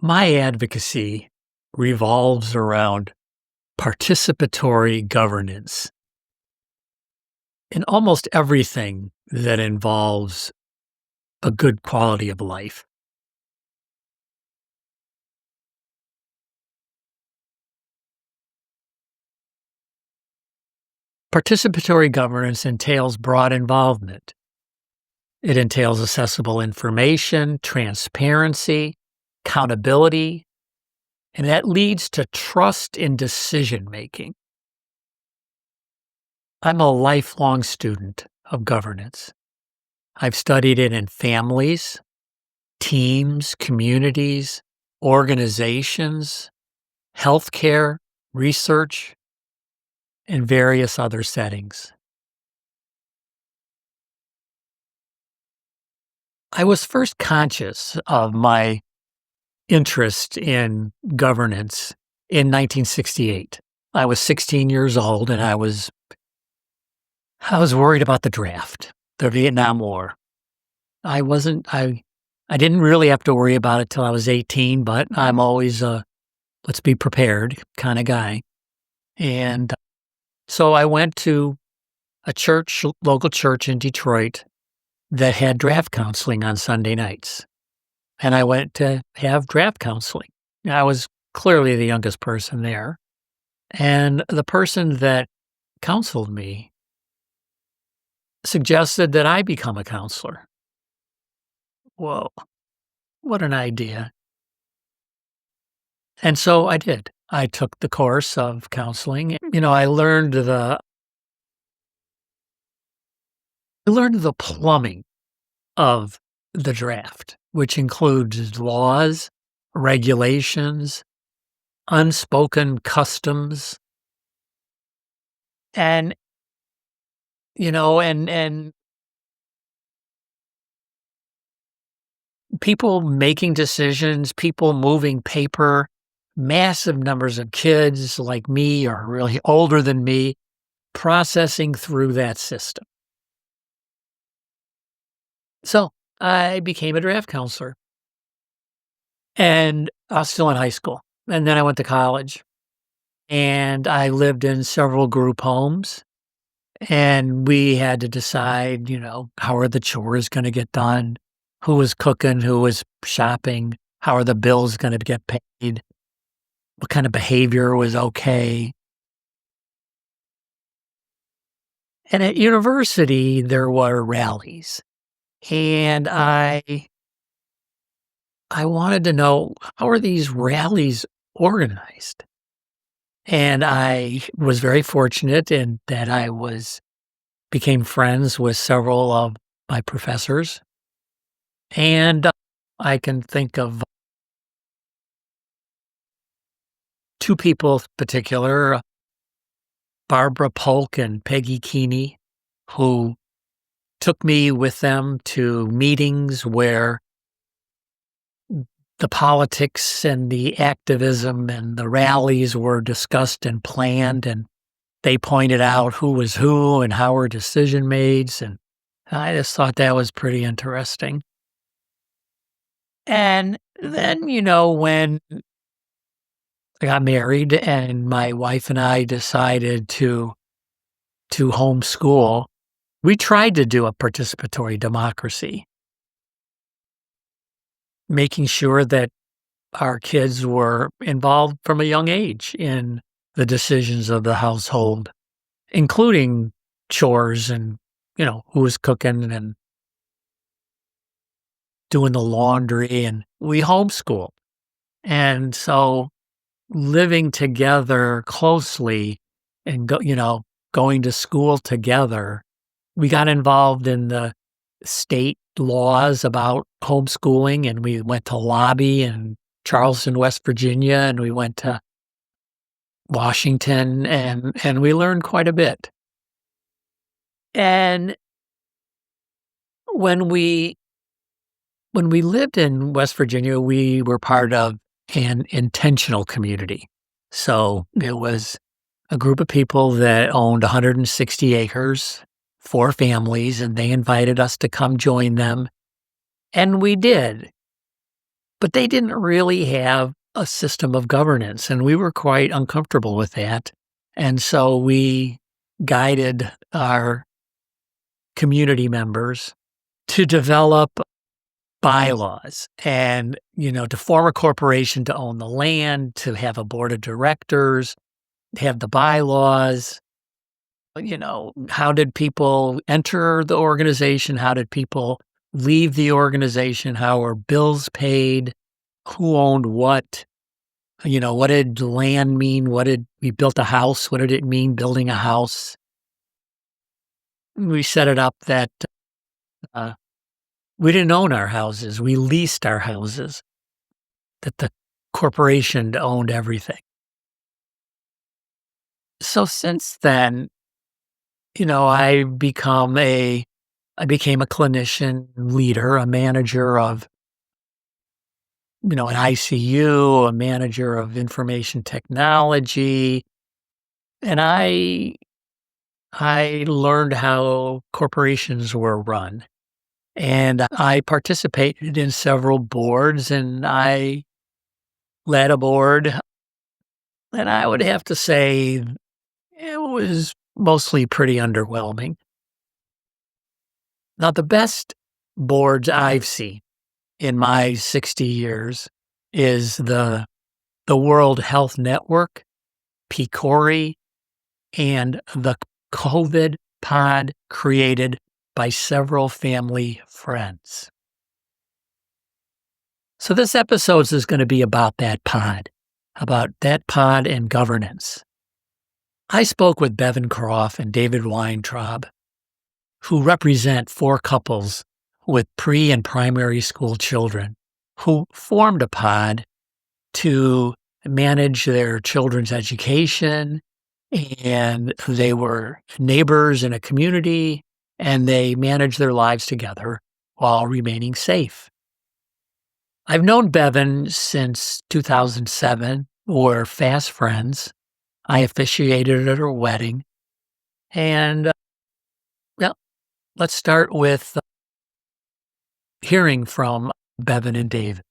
My advocacy revolves around participatory governance in almost everything that involves a good quality of life. Participatory governance entails broad involvement. It entails accessible information, transparency, accountability, and that leads to trust in decision making. I'm a lifelong student of governance. I've studied it in families, teams, communities, organizations, healthcare, research, and various other settings. I was first conscious of my interest in governance in 1968. I was 16 years old and I was worried about the draft, the Vietnam War. I wasn't I didn't really have to worry about it till I was 18, but I'm always a let's be prepared kind of guy. And so I went to a church, local church in Detroit that had draft counseling on Sunday nights. And I went to have draft counseling. I was clearly the youngest person there. And the person that counseled me suggested that I become a counselor. Whoa, what an idea. And so I did. I took the course of counseling. I learned the plumbing of the draft, which includes laws, regulations, unspoken customs, and and people making decisions, people moving paper, massive numbers of kids like me or really older than me processing through that system. So I became a draft counselor and I was still in high school. And then I went to college and I lived in several group homes and we had to decide, how are the chores going to get done? Who was cooking? Who was shopping? How are the bills going to get paid? What kind of behavior was okay? And at university, there were rallies. And I wanted to know, how are these rallies organized? And I was very fortunate in that became friends with several of my professors. And I can think of two people in particular, Barbara Polk and Peggy Keeney, who took me with them to meetings where the politics and the activism and the rallies were discussed and planned, and they pointed out who was who and how were decision made, and I just thought that was pretty interesting. And then, when I got married and my wife and I decided to homeschool, we tried to do a participatory democracy, making sure that our kids were involved from a young age in the decisions of the household, including chores and, who was cooking and doing the laundry. And we homeschooled. And so living together closely and going to school together, we got involved in the state laws about homeschooling, and we went to lobby in Charleston, West Virginia, and we went to Washington, and we learned quite a bit. And when we lived in West Virginia, we were part of an intentional community. So it was a group of people that owned 160 acres, 4 families, and they invited us to come join them. And we did. but they didn't really have a system of governance, and we were quite uncomfortable with that. And so we guided our community members to develop bylaws and, to form a corporation, to own the land, to have a board of directors, to have the bylaws. How did people enter the organization? How did people leave the organization? How were bills paid? Who owned what? What did land mean? What did we built a house? What did it mean building a house? We set it up that uh, we didn't own our houses. We leased our houses, that the corporation owned everything. So since then, I became a clinician leader, a manager of, an ICU, a manager of information technology. And I learned how corporations were run. And I participated in several boards, and I led a board. And I would have to say it was mostly pretty underwhelming. Now, the best boards I've seen in my 60 years is the World Health Network, PCORI, and the COVID pod created by several family friends. So this episode is going to be about that pod and governance. I spoke with Bevan Croft and David Weintraub, who represent 4 couples with pre and primary school children who formed a pod to manage their children's education, and they were neighbors in a community, and they managed their lives together while remaining safe. I've known Bevan since 2007. We're fast friends. I officiated at her wedding. And, let's start with hearing from Bevan and David.